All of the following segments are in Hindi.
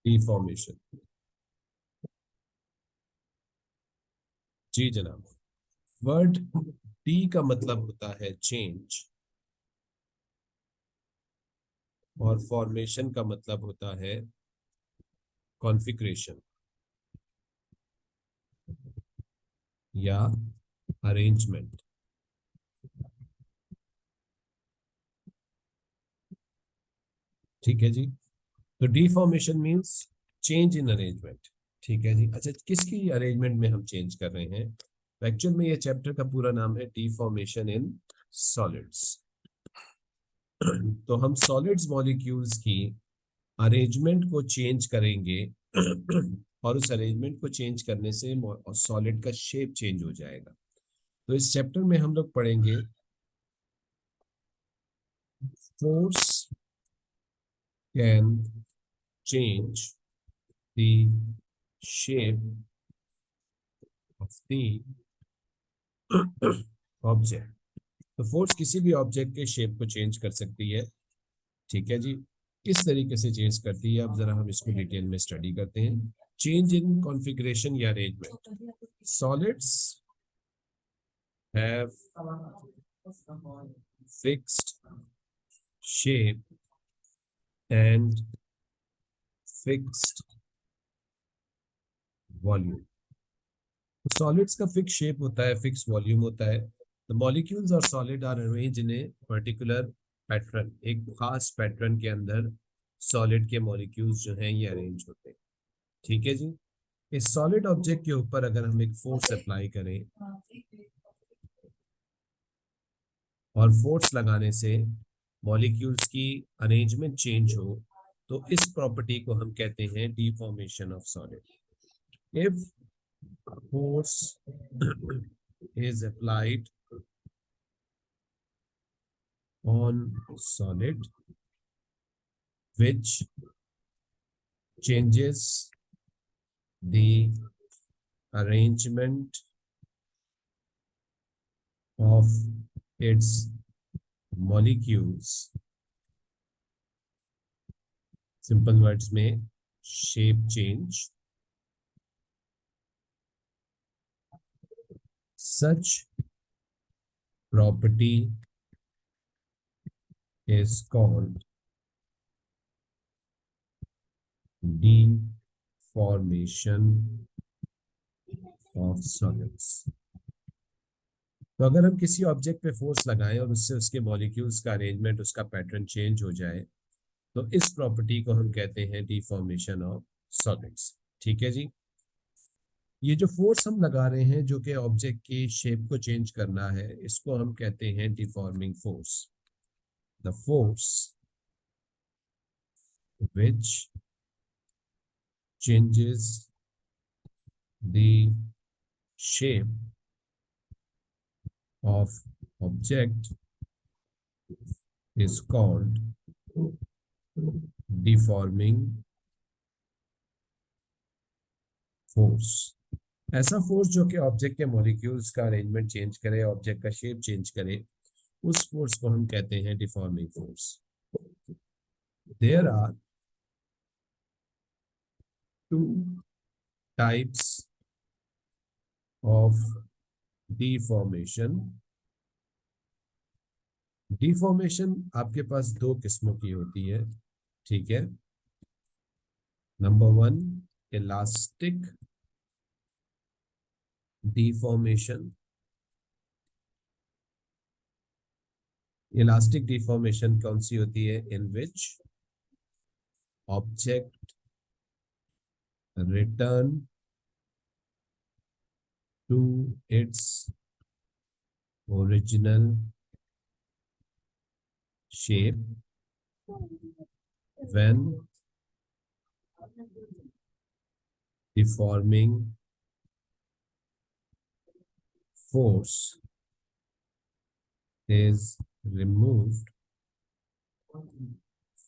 डिफॉर्मेशन। जी जनाब। वर्ड डी का मतलब होता है चेंज, और फॉर्मेशन का मतलब होता है कॉन्फ़िगरेशन या अरेंजमेंट। ठीक है जी। तो deformation means change in arrangement. ठीक है जी। अच्छा, किसकी अरेंजमेंट में हम चेंज कर रहे हैं? एक्चुअल में ये चैप्टर का पूरा नाम है डिफॉर्मेशन इन सॉलिड्स। तो हम सॉलिड्स मॉलिक्यूल्स की अरेंजमेंट को चेंज करेंगे और उस अरेंजमेंट को चेंज करने से सॉलिड का शेप चेंज हो जाएगा। तो इस चैप्टर में हम लोग पढ़ेंगे force can change the shape of the object. तो फोर्स किसी भी ऑब्जेक्ट के शेप को चेंज कर सकती है। ठीक है जी। किस तरीके से चेंज करती है, अब जरा हम इसको डिटेल में स्टडी करते हैं। चेंज इन कॉन्फ़िगरेशन या arrangement. Solids have fixed shape and fixed volume. Solids का फिक्स शेप होता है, फिक्स वॉल्यूम होता है। द मॉलिक्यूल्स और solid are arranged in a particular pattern. एक खास पैटर्न के अंदर सॉलिड के मॉलिक्यूल्स जो हैं ये अरेंज होते हैं। ठीक है जी। इस सॉलिड ऑब्जेक्ट के ऊपर अगर हम एक फोर्स अप्लाई करें और फोर्स लगाने से मॉलिक्यूल्स की अरेंजमेंट चेंज हो, तो इस प्रॉपर्टी को हम कहते हैं deformation of solid. If force is applied on solid which changes the arrangement of its molecules, simple words में shape change, such property is called deformation of solids। तो अगर हम किसी ऑब्जेक्ट पे फोर्स लगाएं और उससे उसके मॉलिक्यूल्स का अरेंजमेंट, उसका पैटर्न चेंज हो जाए, तो इस प्रॉपर्टी को हम कहते हैं डिफॉर्मेशन ऑफ सॉलिड्स। ठीक है जी। ये जो फोर्स हम लगा रहे हैं जो कि ऑब्जेक्ट की शेप को चेंज करना है, इसको हम कहते हैं deforming force. The force which changes the shape of object is called deforming force। ऐसा फोर्स जो कि ऑब्जेक्ट के मॉलिक्यूल्स का अरेंजमेंट चेंज करे, ऑब्जेक्ट का शेप चेंज करे, उस फोर्स को हम कहते हैं deforming force. There are two types of deformation. Deformation आपके पास दो किस्मों की होती है। ठीक है। Number one, elastic deformation. Elastic deformation कौन सी होती है? In which object return to its original shape when deforming force is removed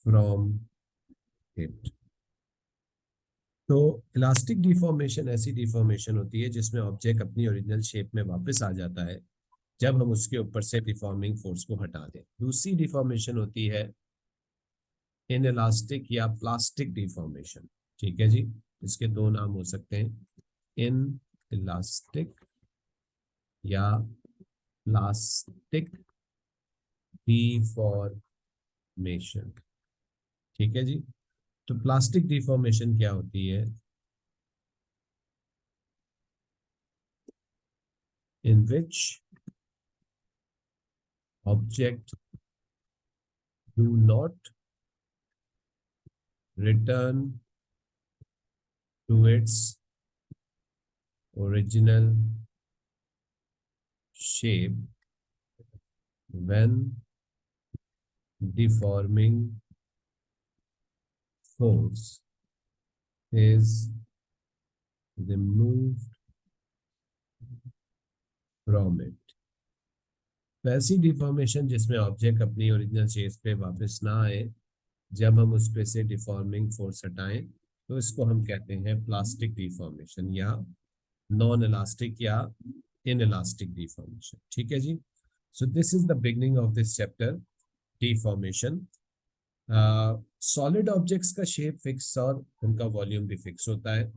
from it। तो इलास्टिक डिफॉर्मेशन ऐसी डिफॉर्मेशन होती है जिसमें ऑब्जेक्ट अपनी ओरिजिनल शेप में वापस आ जाता है जब हम उसके ऊपर से डिफॉर्मिंग फोर्स को हटा दें। दूसरी डिफॉर्मेशन होती है इनइलास्टिक या प्लास्टिक डिफॉर्मेशन। ठीक है जी। इसके दो नाम हो सकते हैं, इन इलास्टिक या प्लास्टिक डिफॉर्मेशन। ठीक है जी। तो प्लास्टिक डिफॉर्मेशन क्या होती है? In which object do not return to its original shape when deforming force is removed from it। वैसी डिफॉर्मेशन जिसमें ऑब्जेक्ट अपनी ओरिजिनल शेप पे वापस ना आए जब हम उस पे से डिफॉर्मिंग फोर्स हटाएं, तो इसको हम कहते हैं प्लास्टिक डिफॉर्मेशन या नॉन इलास्टिक या इन इलास्टिक डिफॉर्मेशन। ठीक है जी। So this is the beginning of this chapter, deformation. Solid objects का शेप फिक्स और उनका वॉल्यूम भी फिक्स होता है।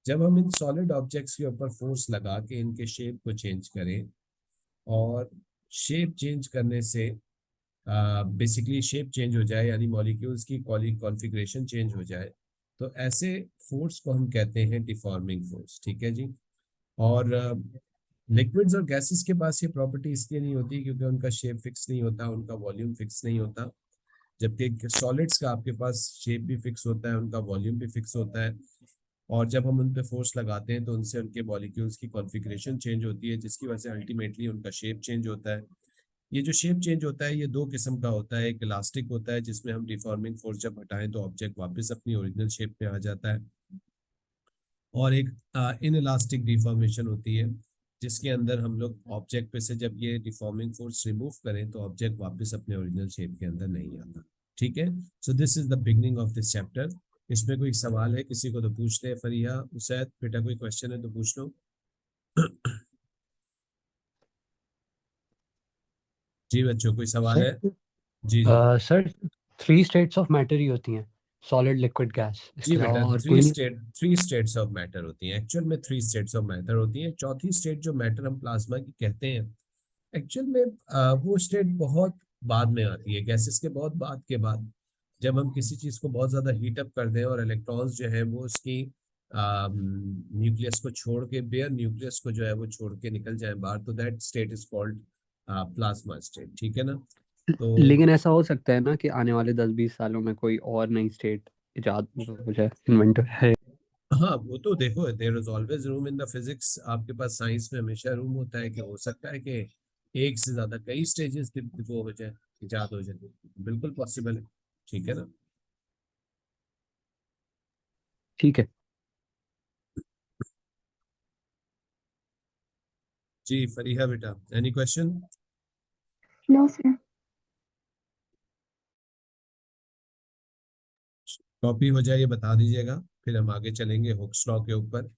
जब हम इन सॉलिड ऑब्जेक्ट्स के ऊपर फोर्स लगा के इनके शेप को चेंज करें, और शेप चेंज करने से बेसिकली शेप चेंज हो जाए, यानी मॉलिक्यूल्स की कॉन्फ़िगरेशन चेंज हो जाए, तो ऐसे फोर्स को हम कहते हैं डिफॉर्मिंग फोर्स। ठीक है जी। और लिक्विड्स और गैसेस के पास ये प्रॉपर्टी इसलिए नहीं होती क्योंकि उनका शेप फिक्स नहीं होता, उनका वॉल्यूम फिक्स नहीं होता। जबकि सॉलिड्स का आपके पास शेप भी फिक्स होता है, उनका वॉल्यूम भी फिक्स होता है। और जब हम उन पे फोर्स लगाते हैं तो उनसे उनके मॉलिक्यूल्स की कॉन्फ़िगरेशन चेंज होती है, जिसकी वजह से अल्टीमेटली उनका शेप चेंज होता है। ये जो शेप चेंज होता है ये दो किस्म का होता है। एक इलास्टिक होता है जिसमें हम डिफॉर्मिंग फोर्स जब हटाएं तो ऑब्जेक्ट वापस अपनी ओरिजिनल शेप में आ जाता है। और एक इन इलास्टिक डिफॉर्मेशन होती है जिसके अंदर हम लोग ऑब्जेक्ट पे से जब ये डिफॉर्मिंग फोर्स रिमूव करें तो ऑब्जेक्ट वापस अपने ओरिजिनल शेप के अंदर नहीं आता। ठीक है। सो this is the beginning of this chapter. इसमें कोई सवाल है किसी को तो पूछ ले। फरिया, उसैद, बेटा कोई क्वेश्चन है तो पूछ लो। जी बच्चों, कोई सवाल है? सर जी जी। सर 3 स्टेट्स ऑफ मैटर ही होती हैं, सॉलिड लिक्विड गैस, जी इसके बेटा, अलावा और कोई नहीं? थ्री स्टेट्स ऑफ मैटर होती हैं। एक्चुअल में थ्री स्टेट्स ऑफ मैटर होती हैं। चौथी स्टेट जो मैटर हम प्लाज्मा की कहते हैं, एक्चुअल में वो स्टेट बहुत बाद में आती है, गैसेस के बहुत बाद के बाद। जब हम किसी चीज को बहुत ज्यादा हीट अप कर दें और इलेक्ट्रॉन्स जो है वो उसकी न्यूक्लियस को छोड़ के, बेयर न्यूक्लियस को जो है वो छोड़ के निकल जाए बाहर, तो that state is called plasma state. ठीक है ना? तो लेकिन ऐसा हो सकता है ना कि आने वाले 10-20 सालों में कोई और नई स्टेट इजाद हो जाए, इन्वेंट है? हाँ, वो तो देखो, there is always room in the physics. आपके पास साइंस में हमेशा रूम होता है कि हो सकता है कि एक से ज्यादा कई स्टेजेस वो हो जाए, इजाद हो जाए। बिल्कुल पॉसिबल है। ठीक है ना? ठीक है। जी फरीहा बेटा, any question? No sir. Copy हो जाए ये बता दीजिएगा, फिर हम आगे चलेंगे हुक्स लॉ के ऊपर।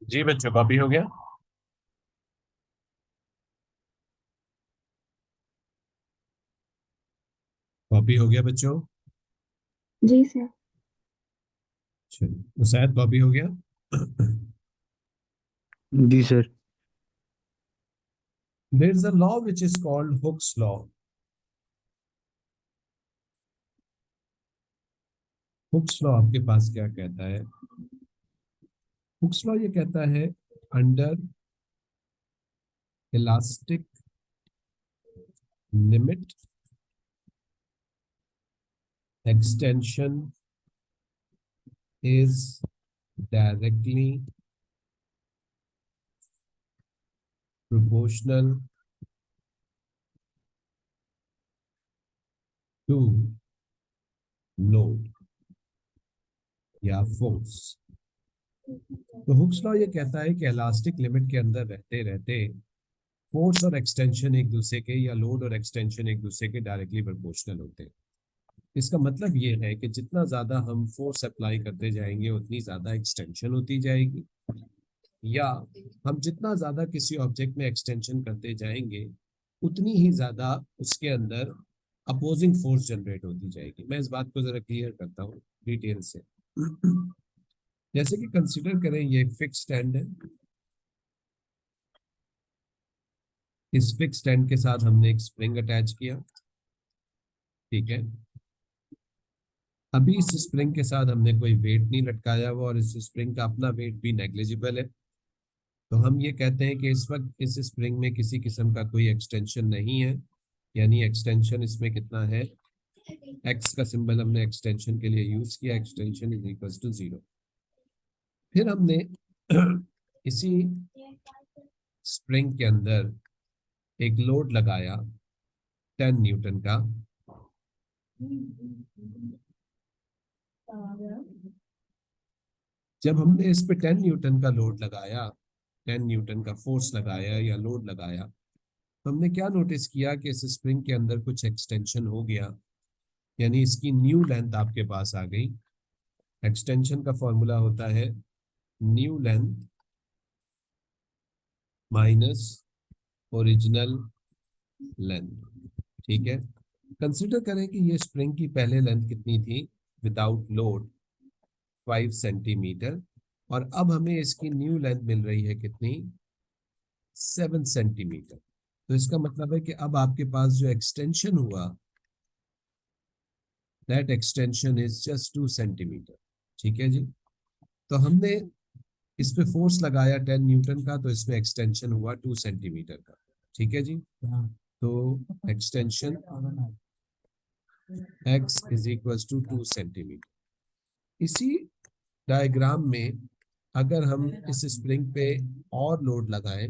जी बच्चों, कॉपी हो गया? कॉपी हो गया बच्चों? जी सर। चलिए, तो शायद कॉपी हो गया। जी sir. There is a law which is called Hooke's law. Hooke's law आपके पास क्या कहता है? Hooke's law ये कहता है, under elastic limit, extension is directly proportional to load या फोर्स। तो हुक्स लॉ ये कहता है कि इलास्टिक लिमिट के अंदर रहते रहते फोर्स और एक्सटेंशन एक दूसरे के, या लोड और एक्सटेंशन एक दूसरे के डायरेक्टली प्रोपोर्शनल होते हैं। इसका मतलब ये है कि जितना ज्यादा हम फोर्स अप्लाई करते जाएंगे उतनी ज्यादा एक्सटेंशन होती जाएगी, या हम जितना ज्यादा किसी ऑब्जेक्ट में एक्सटेंशन करते जाएंगे उतनी ही ज्यादा उसके अंदर अपोजिंग फोर्स जनरेट होती जाएगी। मैं इस बात को जरा क्लियर करता हूँ डिटेल से। जैसे कि कंसीडर करें ये फिक्स स्टैंड है, इस फिक्स स्टैंड के साथ हमने एक स्प्रिंग अटैच किया, ठीक है। अभी इस स्प्रिंग के साथ हमने कोई वेट नहीं लटकाया हुआ और इस स्प्रिंग का अपना वेट भी नेग्लिजिबल है। तो हम ये कहते हैं कि इस वक्त इस स्प्रिंग में किसी किस्म का कोई एक्सटेंशन नहीं है, यानी एक्सटेंशन इसमें कितना है, एक्स का सिंबल हमने एक्सटेंशन के लिए यूज किया, एक्सटेंशन इज इक्वल टू 0। फिर हमने इसी स्प्रिंग के अंदर एक लोड लगाया 10 न्यूटन का, जब हमने इस पे 10 न्यूटन का लोड लगाया, 10 न्यूटन का फोर्स लगाया या लोड लगाया, तो हमने क्या नोटिस किया कि इस स्प्रिंग के अंदर कुछ एक्सटेंशन हो गया, यानी इसकी न्यू लेंथ आपके पास आ गई। एक्सटेंशन का फॉर्मूला होता है new length minus original length, ठीक है। कंसिडर करें कि ये स्प्रिंग की पहले लेंथ कितनी थी विदाउट लोड, 5 सेंटीमीटर, और अब हमें इसकी न्यू लेंथ मिल रही है कितनी, 7 सेंटीमीटर। तो इसका मतलब है कि अब आपके पास जो एक्सटेंशन हुआ, that extension is just 2 centimetre, ठीक है जी। तो हमने इस पे फोर्स लगाया 10 न्यूटन का, तो इसमें एक्सटेंशन हुआ 2 सेंटीमीटर का, ठीक है जी। तो extension x is equal to 2 centimetre. इसी डायग्राम में अगर हम इस स्प्रिंग पे और लोड लगाएं,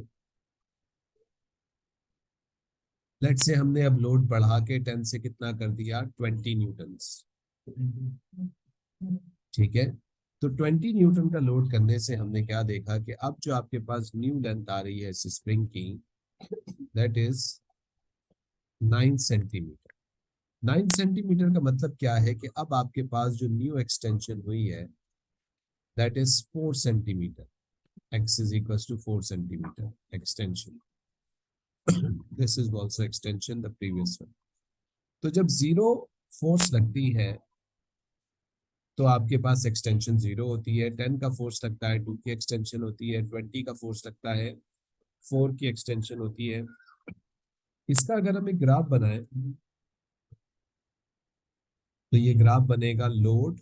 लेट्स से हमने अब लोड बढ़ा के 10 से कितना कर दिया, 20 न्यूटन्स, ठीक है। तो 20 न्यूटन का लोड करने से हमने क्या देखा कि अब जो आपके पास न्यू लेंथ आ रही है इस स्प्रिंग की, दैट इज 9 सेंटीमीटर। 9 सेंटीमीटर का मतलब क्या है कि अब आपके पास जो न्यू एक्सटेंशन हुई है that is 4 centimetre, x is equals to 4 centimeter extension. This is also extension the previous one. तो जब जीरो फोर्स लगती है तो आपके पास एक्सटेंशन 0 होती है, 10 का फोर्स लगता है 2 की एक्सटेंशन होती है, 20 का फोर्स लगता है 4 की एक्सटेंशन होती है। इसका अगर हम एक ग्राफ बनाएं तो ये ग्राफ बनेगा लोड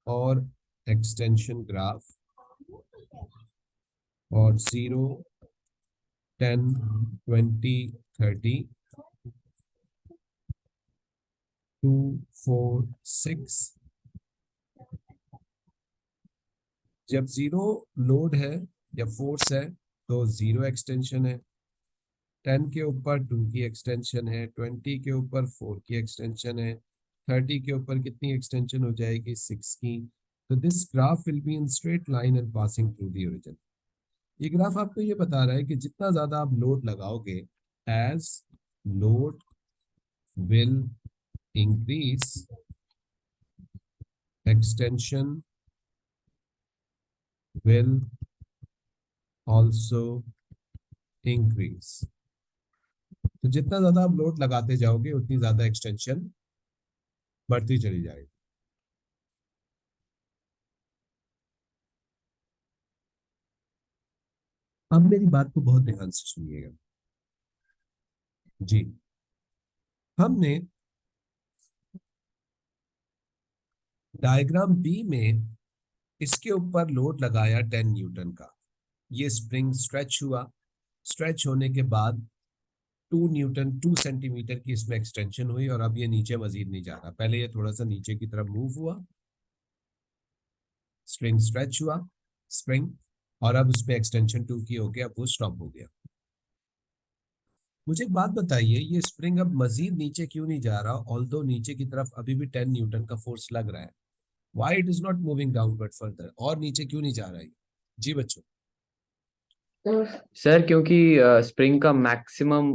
और एक्सटेंशन ग्राफ, और 0, 10, 20, 30, 2, 4, 6। जब जीरो लोड है या फोर्स है तो 0 एक्सटेंशन है, 10 के ऊपर 2 की एक्सटेंशन है, 20 के ऊपर 4 की एक्सटेंशन है, 30 के ऊपर कितनी एक्सटेंशन हो जाएगी, 6 की। तो this graph will be in straight line and passing through the origin. ये ग्राफ आपको ये बता रहा है कि जितना ज्यादा आप लोड लगाओगे, as load will increase, extension will also increase। तो जितना ज्यादा आप लोड लगाते जाओगे उतनी ज्यादा एक्सटेंशन बढ़ती चली जाएगी। अब मेरी बात को बहुत ध्यान से सुनिएगा जी। हमने डायग्राम बी में इसके ऊपर लोड लगाया 10 न्यूटन का। ये स्प्रिंग स्ट्रेच हुआ, स्ट्रेच होने के बाद 2 सेंटीमीटर की इसमें एक्सटेंशन हुई और अब ये नीचे मजीद नहीं जा रहा। पहले ये थोड़ा सा नीचे की तरफ मूव हुआ, स्प्रिंग स्ट्रेच हुआ, स्प्रिंग, और अब उसमें एक्सटेंशन 2 की हो गया, अब वो स्टॉप हो गया। मुझे एक बात बताइए, ये स्प्रिंग अब मजीद नीचे क्यों नहीं जा रहा, ऑल्दो नीचे की तरफ अभी भी 10 न्यूटन का फोर्स लग रहा है? Why it is not moving downward further? और नीचे क्यों नहीं जा रहा है? जी बच्चों। सर क्योंकि स्प्रिंग का मैक्सिमम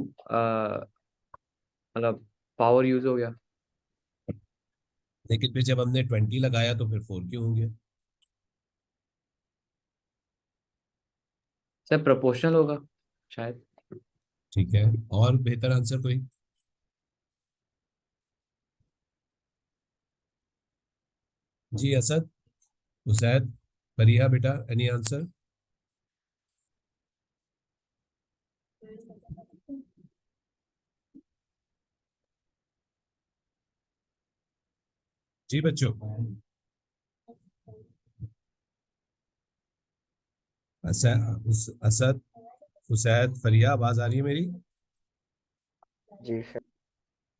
मतलब पावर यूज हो गया। लेकिन फिर जब हमने 20 लगाया तो फिर 4 क्यों होंगे? सर प्रोपोर्शनल होगा शायद। ठीक है, और बेहतर आंसर कोई? जी असद, उसैद, फरीहा बेटा, एनी आंसर? जी बच्चों। असद, उसैद, फरीहा, आवाज आ रही है मेरी? जी सर।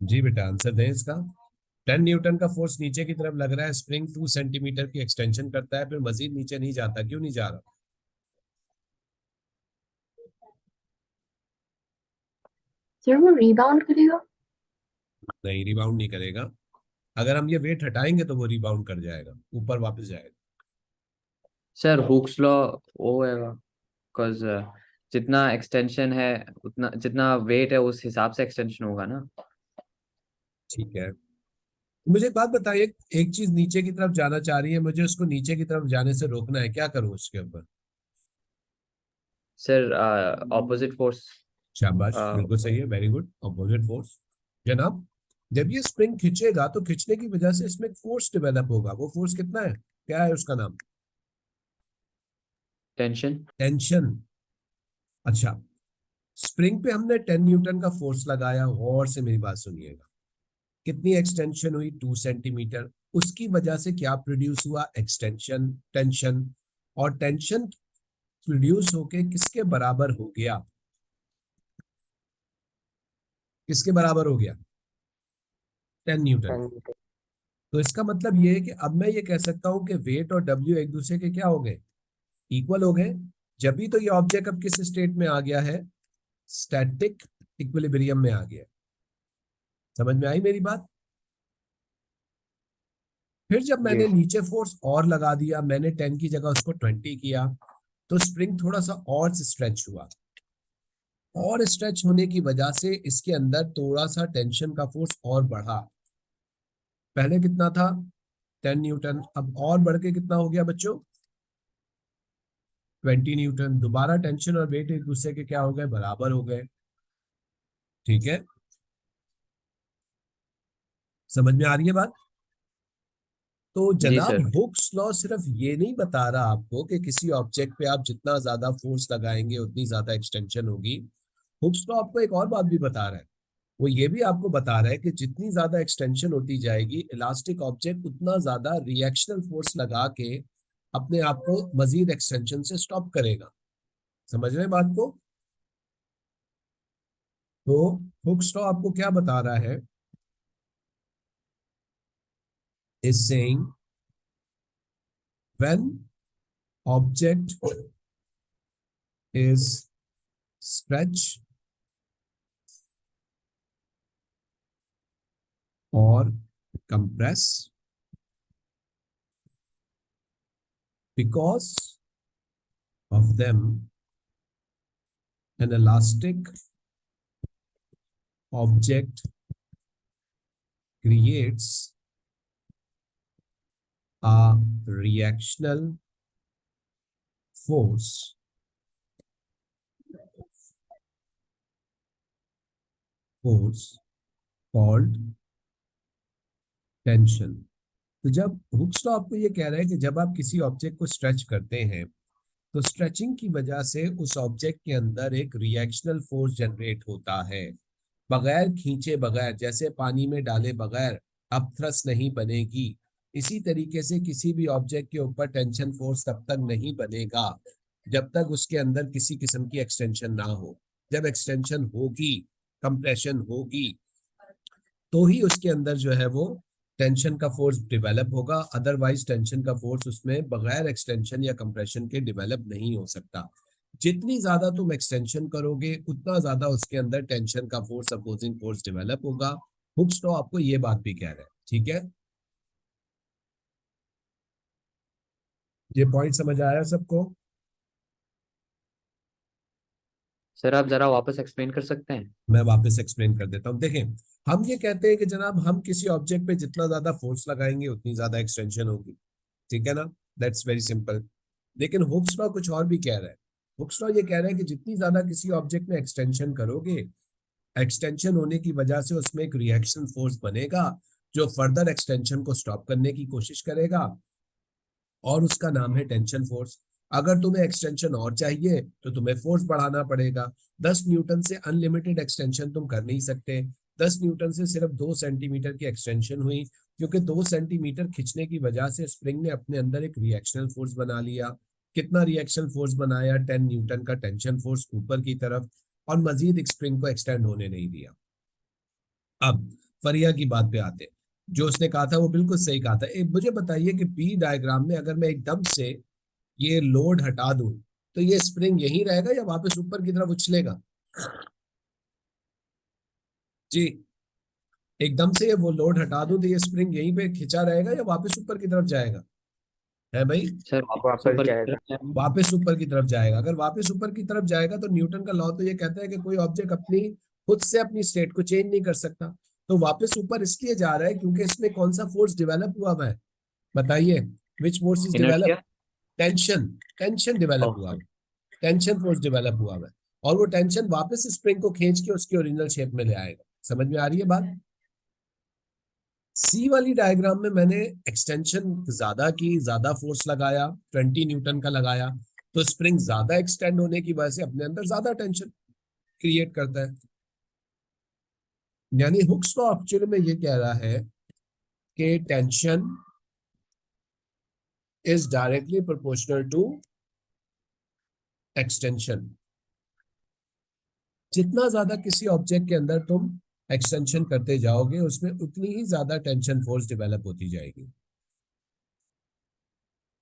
जी बेटा, आंसर दें इसका। 10 न्यूटन का फोर्स नीचे की तरफ लग रहा है, स्प्रिंग 2 सेंटीमीटर की एक्सटेंशन करता है, फिर मजीद नीचे नहीं जाता, क्यों नहीं जा रहा? सर वो रिबाउंड करेगा। नहीं, रिबाउंड नहीं करेगा। अगर हम ये वेट हटाएंगे तो वो रिबाउंड कर जाएगा, ऊपर वापस जाएगा। सर हुक्स लॉ वो होगा, बिकॉज जितना एक्सटेंशन है उतना, जितना वेट है उस हिसाब से एक्सटेंशन होगा ना। ठीक है, मुझे एक बात बताइए, एक चीज नीचे की तरफ जाना चाह रही है, मुझे उसको नीचे की तरफ जाने से रोकना है, क्या करूं उसके ऊपर? Sir opposite force. शाबाश, बिल्कुल सही है, वेरी गुड, अपोजिट फोर्स। जनाब, जब ये स्प्रिंग खींचेगा तो खींचने की वजह से इसमें एक फोर्स डेवलप होगा। वो फोर्स कितना है, क्या है उसका नाम? टेंशन। टेंशन। अच्छा, स्प्रिंग पे हमने 10 न्यूटन का फोर्स लगाया, गौर से मेरी बात सुनिएगा। कितनी एक्सटेंशन हुई? 2 सेंटीमीटर। उसकी वजह से क्या प्रोड्यूस हुआ? Extension, tension. और टेंशन प्रोड्यूस होके किसके बराबर हो गया? किसके बराबर हो गया? 10 न्यूटन। तो इसका मतलब ये है कि अब मैं ये कह सकता हूं कि वेट और डब्ल्यू एक दूसरे के क्या हो गए? इक्वल हो गए। जब भी तो ये ऑब्जेक्ट अब किस स्टेट में आ गया है? स्टैटिक इक्विलिब्रियम में आ गया। समझ में आई मेरी बात? फिर जब मैंने नीचे फोर्स और लगा दिया, मैंने 10 की जगह उसको 20 किया, तो स्प्रिंग थोड़ा सा और स्ट्रेच हुआ, और स्ट्रेच होने की वजह से इसके अंदर थोड़ा सा टेंशन का फोर्स और बढ़ा। पहले कितना था? 10 न्यूटन, अब और बढ़ के कितना हो गया बच्चों? 20 न्यूटन। दोबारा टेंशन और वेट एक दूसरे के क्या हो गए? बराबर हो गए। ठीक है, समझ में आ रही है बात? तो जी जनाब, सर। हुक्स लॉ सिर्फ ये नहीं बता रहा आपको कि किसी ऑब्जेक्ट पे आप जितना ज्यादा फोर्स लगाएंगे उतनी ज्यादा एक्सटेंशन होगी। हुक्स लॉ आपको एक और बात भी बता रहा है। वो ये भी आपको बता रहा है कि जितनी ज्यादा एक्सटेंशन होती जाएगी, इलास्टिक ऑब्जेक्ट उतना ज्यादा रिएक्शनल फोर्स लगा के अपने आप को मजीद एक्सटेंशन से स्टॉप करेगा। समझ रहे हैं बात को? तो हुक्स लॉ आपको क्या बता रहा है? Is saying when object is stretched or compressed, because of them an elastic object creates a reactional force force called tension. तो जब हुक्स लॉ आपको ये कह रहा है कि जब आप किसी ऑब्जेक्ट को स्ट्रेच करते हैं तो स्ट्रेचिंग की वजह से उस ऑब्जेक्ट के अंदर एक रिएक्शनल फोर्स जनरेट होता है, बगैर खींचे बगैर, जैसे पानी में डाले बगैर अपथ्रस्ट नहीं बनेगी, इसी तरीके से किसी भी ऑब्जेक्ट के ऊपर टेंशन फोर्स तब तक नहीं बनेगा जब तक उसके अंदर किसी किस्म की एक्सटेंशन ना हो। जब एक्सटेंशन होगी, कंप्रेशन होगी, तो ही उसके अंदर जो है वो टेंशन का फोर्स डेवलप होगा, अदरवाइज टेंशन का फोर्स उसमें बगैर एक्सटेंशन या कंप्रेशन के डेवलप नहीं हो सकता। जितनी ज्यादा तुम एक्सटेंशन करोगे उतना ज्यादा उसके अंदर टेंशन का फोर्स, अपोजिंग फोर्स डेवलप होगा। हुक्स लॉ आपको ये बात भी कह रहा है, ठीक है? ये पॉइंट समझ आया सबको? सर आप जरा वापस एक्सप्लेन कर सकते हैं? मैं वापस एक्सप्लेन कर देता हूँ। देखें, हम ये कहते हैं कि जनाब हम किसी ऑब्जेक्ट पे जितना ज्यादा फोर्स लगाएंगे उतनी ज्यादा एक्सटेंशन होगी, ठीक है ना? That's very simple. लेकिन हुक्स लॉ कुछ और भी कह रहा है। हुक्स लॉ ये कह रहा है कि जितनी ज्यादा किसी ऑब्जेक्ट में एक्सटेंशन करोगे, एक्सटेंशन होने की वजह से उसमें एक रिएक्शन फोर्स बनेगा जो फर्दर एक्सटेंशन को स्टॉप करने की कोशिश करेगा, और उसका नाम है टेंशन फोर्स। अगर तुम्हें एक्सटेंशन और चाहिए तो तुम्हें फोर्स बढ़ाना पड़ेगा। 10 न्यूटन से अनलिमिटेड एक्सटेंशन तुम कर नहीं सकते। 10 न्यूटन से सिर्फ 2 सेंटीमीटर की एक्सटेंशन हुई, क्योंकि 2 सेंटीमीटर खिंचने की वजह से स्प्रिंग ने अपने अंदर एक रिएक्शनल फोर्स बना लिया। कितना रिएक्शन फोर्स बनाया? 10 न्यूटन का टेंशन फोर्स ऊपर की तरफ, और मजीद एक स्प्रिंग को एक्सटेंड होने नहीं दिया। अब फरिया की बात पे आते हैं। जो उसने कहा था वो बिल्कुल सही कहा था। मुझे बताइए कि पी डायग्राम में अगर मैं एकदम से ये लोड हटा दूं तो ये स्प्रिंग यहीं रहेगा या वापस ऊपर की तरफ उछलेगा? जी, एकदम से ये वो लोड हटा दूं तो ये स्प्रिंग यहीं पे खिंचा रहेगा या वापस ऊपर की तरफ जाएगा? है भाई? सर वापस ऊपर की जाएगा। तरफ जाएंगे। वापस ऊपर की तरफ जाएगा। अगर वापस ऊपर की तरफ जाएगा तो न्यूटन का लॉ तो ये कहता है कि कोई ऑब्जेक्ट अपनी खुद से अपनी स्टेट को चेंज नहीं कर सकता। तो वापस ऊपर इसलिए जा रहा है क्योंकि इसमें कौन सा फोर्स डेवलप हुआ हुआ है? बताइए, which force is develop? Inertia. Tension. Tension develop हुआ ओके। है, टेंशन फोर्स डेवलप हुआ है, और वो टेंशन वापस स्प्रिंग को खींच के उसकी ओरिजिनल शेप में ले आएगा। समझ में आ रही है बात? सी वाली डायग्राम में मैंने एक्सटेंशन ज्यादा की, ज्यादा फोर्स लगाया, 20 न्यूटन का लगाया, तो स्प्रिंग ज्यादा एक्सटेंड होने की वजह से अपने अंदर ज्यादा टेंशन क्रिएट करता है। यानी हुक्स लॉ एक्चुअली में ये कह रहा है कि tension is directly proportional to extension. जितना ज्यादा किसी ऑब्जेक्ट के अंदर तुम एक्सटेंशन करते जाओगे उसमें उतनी ही ज्यादा टेंशन फोर्स डेवलप होती जाएगी।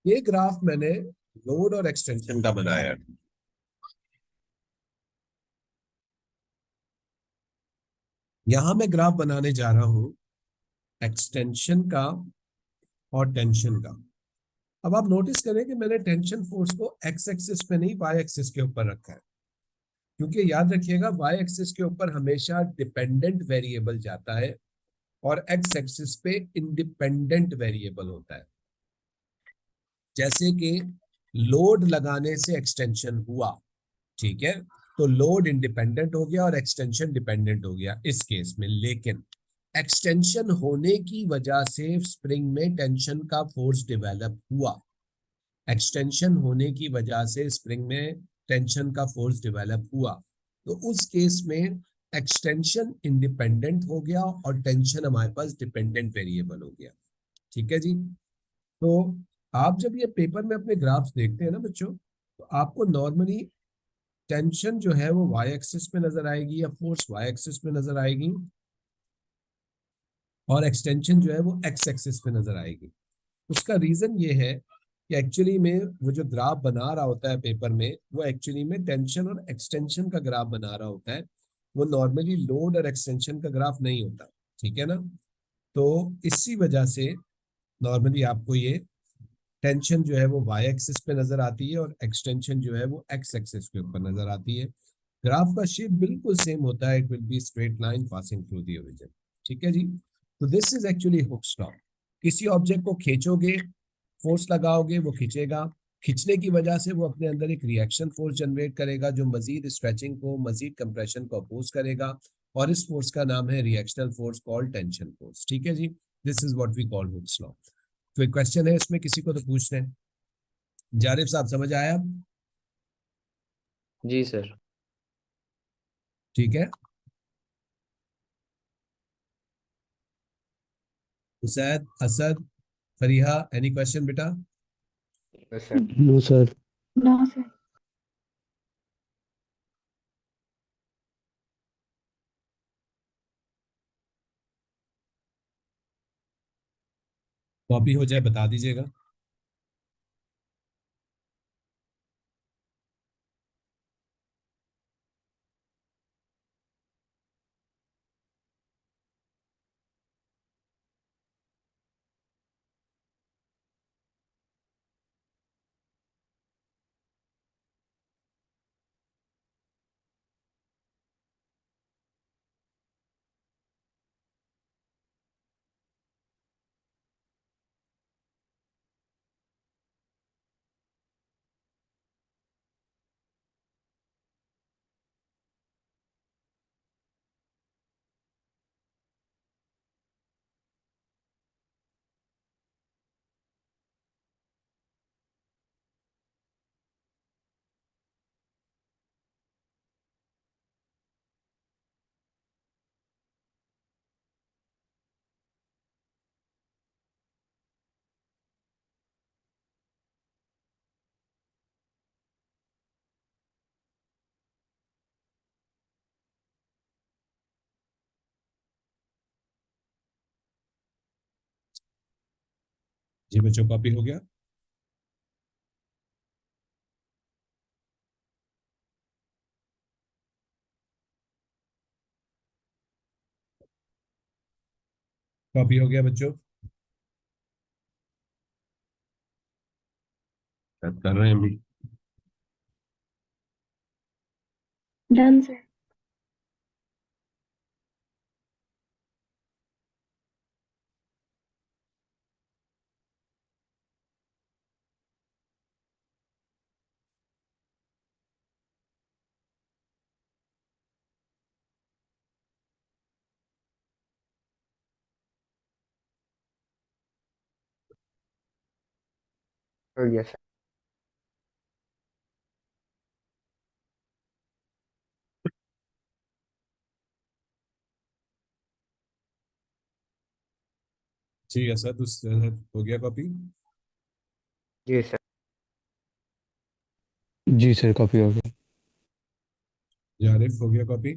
ये ग्राफ मैंने लोड और एक्सटेंशन का बनाया है। यहां मैं ग्राफ बनाने जा रहा हूं एक्सटेंशन का और टेंशन का। अब आप नोटिस करें कि मैंने टेंशन फोर्स को एक्स एक्सिस पे नहीं, वाई एक्सिस के ऊपर रखा है, क्योंकि याद रखिएगा वाई एक्सिस के ऊपर हमेशा डिपेंडेंट वेरिएबल जाता है और एक्स एक्सिस पे इंडिपेंडेंट वेरिएबल होता है। जैसे कि लोड लगाने से एक्सटेंशन हुआ, ठीक है, तो लोड इंडिपेंडेंट हो गया और एक्सटेंशन डिपेंडेंट हो गया इस केस में। लेकिन एक्सटेंशन होने की वजह से स्प्रिंग में टेंशन का फोर्स डेवलप हुआ। एक्सटेंशन होने की वजह से स्प्रिंग में टेंशन का फोर्स डेवलप हुआ, तो उस केस में एक्सटेंशन इंडिपेंडेंट हो गया और टेंशन हमारे पास डिपेंडेंट वेरिएबल हो गया। ठीक है जी? तो आप जब ये पेपर में अपने ग्राफ्स देखते हैं ना बच्चों, तो आपको नॉर्मली टेंशन जो है वो वाई एक्सिस पे नजर आएगी या फोर्स वाई एक्सिस पे नजर आएगी, और एक्सटेंशन जो है वो एक्स एक्सिस पे नजर आएगी। उसका रीजन ये है कि एक्चुअली में वो जो ग्राफ बना रहा होता है पेपर में, वो एक्चुअली में टेंशन और एक्सटेंशन का ग्राफ बना रहा होता है, वो नॉर्मली लोड और एक्सटेंशन का ग्राफ नहीं होता। ठीक है ना? तो इसी वजह से नॉर्मली आपको ये टेंशन जो है वो वाई एक्सिस पे नजर आती है और एक्सटेंशन जो है वो एक्स एक्सिस के ऊपर नजर आती है। ग्राफ का शेप बिल्कुल सेम होता है, it will be straight line passing through the origin. ठीक है जी? तो this is actually Hooke's law. किसी ऑब्जेक्ट को खींचोगे, फोर्स लगाओगे, वो खींचेगा, खींचने की वजह से वो अपने अंदर एक रिएक्शन फोर्स जनरेट करेगा जो मजीद स्ट्रेचिंग को, मजीद कंप्रेशन को अपोज करेगा, और इस फोर्स का नाम है reactional force called tension force. ठीक है जी, this is what we call Hooke's law. तो एक क्वेश्चन है इसमें, किसी को तो पूछ रहे हैं। जारिफ साहब समझ आया? जी सर। ठीक है, उसैद, असद, फरीहा, एनी क्वेश्चन बेटा? No sir. No, sir. Copy हो जाए बता दीजिएगा। जी बच्चों, कॉपी हो गया? कॉपी हो गया बच्चों? शायद कर रहे हैं अभी। Done, sir. यस। जी असद, उस हो गया कॉपी? जी सर। जी सर, कॉपी हो गया। जारिफ हो गया कॉपी?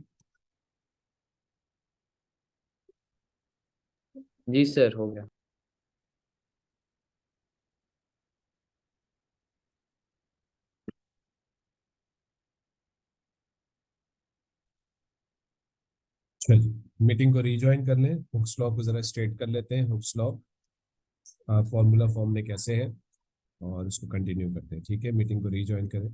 जी सर, हो गया। चलिए मीटिंग को रीज्वाइन कर लें, हुक्स लॉ को जरा स्ट्रेट कर लेते हैं। हुक्स लॉ फॉर्मूला फॉर्म में कैसे है और उसको कंटिन्यू करते हैं। ठीक है, मीटिंग को रीज्वाइन करें।